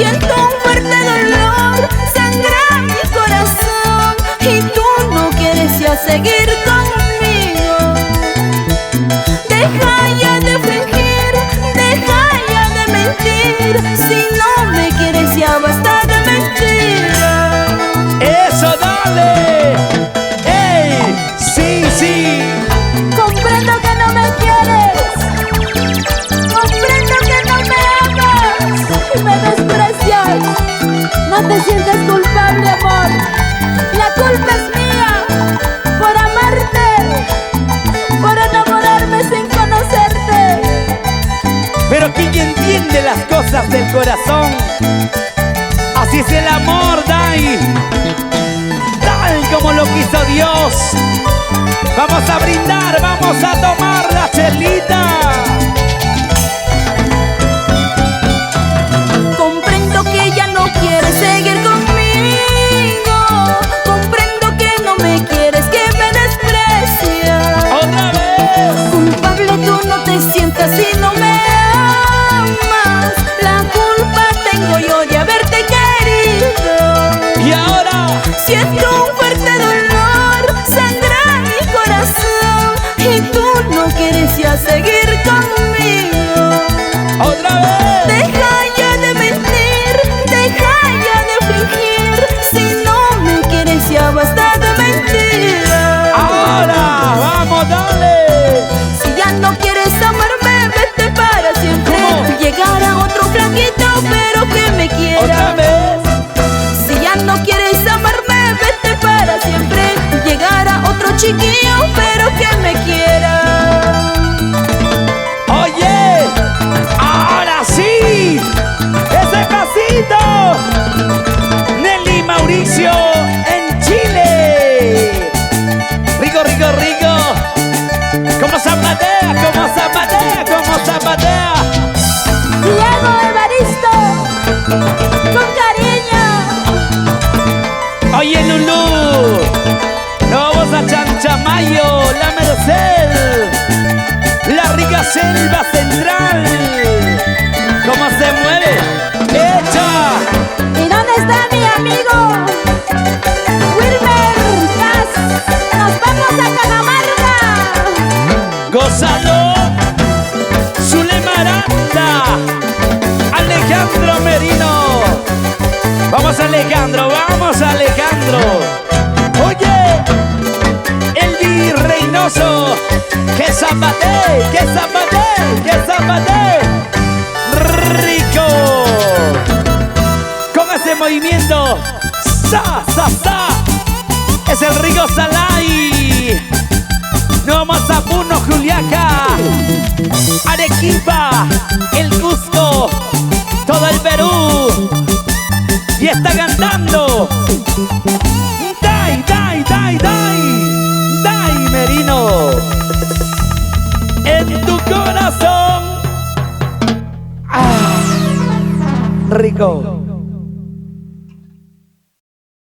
Siento un fuerte dolor, sangra mi corazón, y tú no quieres ya seguir conmigo. Deja ya de fingir, deja ya de mentir. Si no me quieres ya basta de mentira. ¡Eso, dale! ¡Ey! ¡Sí, sí! Comprendo que no me quieres, comprendo que no me amas y me desprecias. No te sientes culpable, amor. La culpa es mía por amarte, por enamorarme sin conocerte. Pero ¿quién entiende las cosas del corazón? Así es el amor, Dai, tal como lo quiso Dios. Vamos a brindar, vamos a tomar la chelita. Comprendo que ya no quieres seguir conmigo, comprendo que no me quieres, que me desprecias. ¡Otra vez! Culpable tú no te sientas si no me amas. La culpa tengo yo de haberte querido. Y ahora Siento un fuerte dolor, sangra mi corazón, y tú no quieres ya seguir conmigo. ¡otra vez! Deja ya de mentir, deja ya de fingir. Si no me quieres ya basta de mentira. ¡Ahora! ¡Vamos, dale! Si ya no quieres amarme, vete para siempre. ¿Cómo? Llegará otro flaquito, pero que me ¡Otra quiera. vez! Si ya no quieres amarme, vete para siempre. Llegará otro chiquillo, pero que me quiera. ¡Oye! ¡Ahora sí! ¡Ese pasito! Nelly Mauricio en Chile. Rico, rico, rico. Como zapatea, como zapatea, como zapatea. Diego Evaristo, con cariño. Oye, Lulú, nos vamos a Chanchamayo, La Merced, la rica selva central. ¿Cómo se mueve? ¡Echa! ¿Y dónde está mi amigo Wilmer Paz? Nos vamos a Canamarca. ¡Gózalo! Zulemaranda, Alejandro Merino. Vamos, Alejandro, vamos, Alejandro. Oye, el virreinoso, que zapate, que zapate, que zapate. Rico. Con ese movimiento, sa, sa, sa. Es el Rigo Salai. Nos vamos a Puno, Juliaca, Arequipa, el Cusco, todo el Perú. Y está cantando Dai, Dai, Dai, Dai, Dai Merino. En tu corazón. Ah, rico.